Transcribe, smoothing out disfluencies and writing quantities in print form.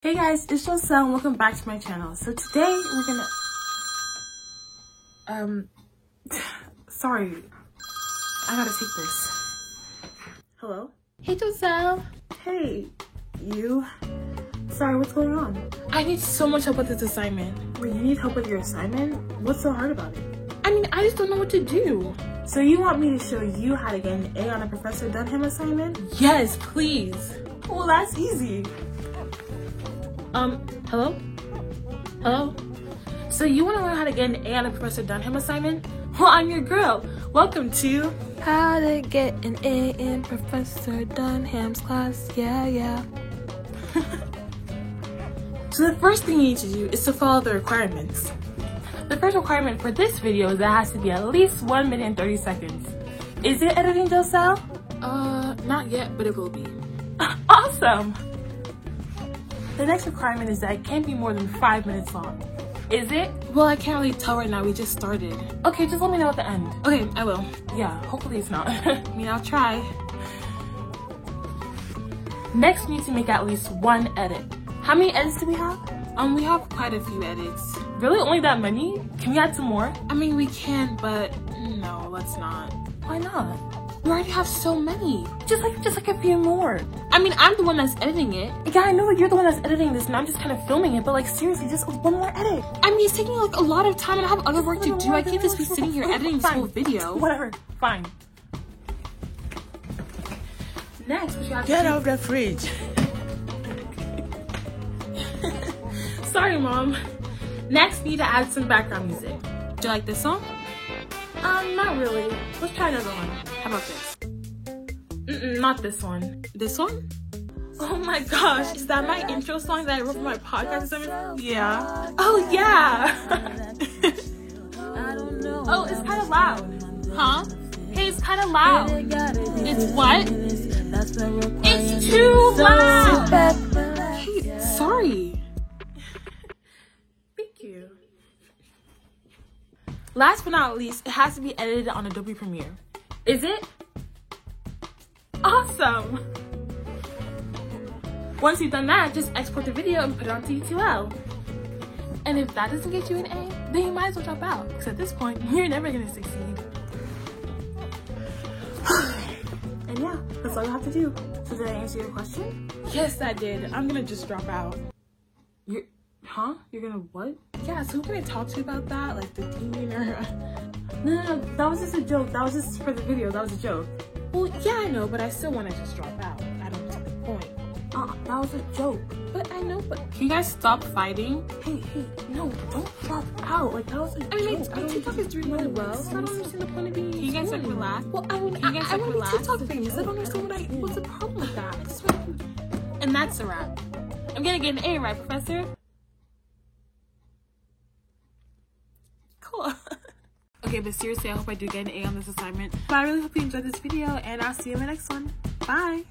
Hey guys, it's Joselle and welcome back to my channel. So today we're gonna sorry, I gotta take this. Hello? Hey Joselle. Hey, you. Sorry, what's going on? I need so much help with this assignment. Wait, you need help with your assignment? What's so hard about it? I mean, I just don't know what to do. So you want me to show you how to get an A on a Professor Dunham assignment? Yes, please. Well, that's easy. Hello? Hello? So you want to learn how to get an A on a Professor Dunham assignment? Well, I'm your girl. Welcome to How to Get an A in Professor Dunham's class. Yeah. So the first thing you need to do is to follow the requirements. The first requirement for this video is that it has to be at least 1 minute and 30 seconds. Is it editing, Joselle? Not yet, but it will be. Awesome! The next requirement is that it can't be more than 5 minutes long. Is it? Well, I can't really tell right now, we just started. Okay, just let me know at the end. Okay, I will. Yeah, hopefully it's not. I mean, I'll try. Next, we need to make at least one edit. How many edits do we have? We have quite a few edits. Really? Only that many? Can we add some more? I mean, we can, but no, let's not. Why not? We already have so many. Just like a few more. I mean, I'm the one that's editing it. Yeah, I know that you're the one that's editing this and I'm just kind of filming it, but like seriously, just one more edit. I mean, it's taking like a lot of time and I have other work to do. I can't just be sitting here editing this whole video. Whatever, fine. Next, we should have Get out of the fridge. Sorry, Mom. Next, we need to add some background music. Do you like this song? Not really. Let's try another one. How about this? Not this one. This one? Oh my gosh, is that my intro song that I wrote for my podcast or something? Yeah. Oh yeah! Oh, it's kind of loud. Huh? Hey, it's kind of loud. It's what? It's too loud! Hey, sorry. Last but not least, it has to be edited on Adobe Premiere. Is it? Awesome! Once you've done that, just export the video and put it onto U2L. And if that doesn't get you an A, then you might as well drop out, because at this point, you're never gonna succeed. And yeah, that's all you have to do. So did I answer your question? Yes, I did. I'm gonna just drop out. Huh? You're gonna what? Yeah, so we're gonna talk to you about that, like the dean or... No, that was just a joke. That was just for the video. That was a joke. Well, yeah, I know, but I still want to just drop out. I don't see the point. That was a joke. But I know, but can you guys stop fighting? Hey, no, don't drop out. Like, that was a joke. I mean, my TikTok is doing really well, so I don't understand the point of being... Can you guys like relax? Well, I mean, I want to be TikTok famous. I don't understand what's the problem with that. And that's a wrap. I'm gonna get an A, right, Professor? Cool. Okay, but seriously, I hope I do get an A on this assignment. But I really hope you enjoyed this video, and I'll see you in the next one. Bye!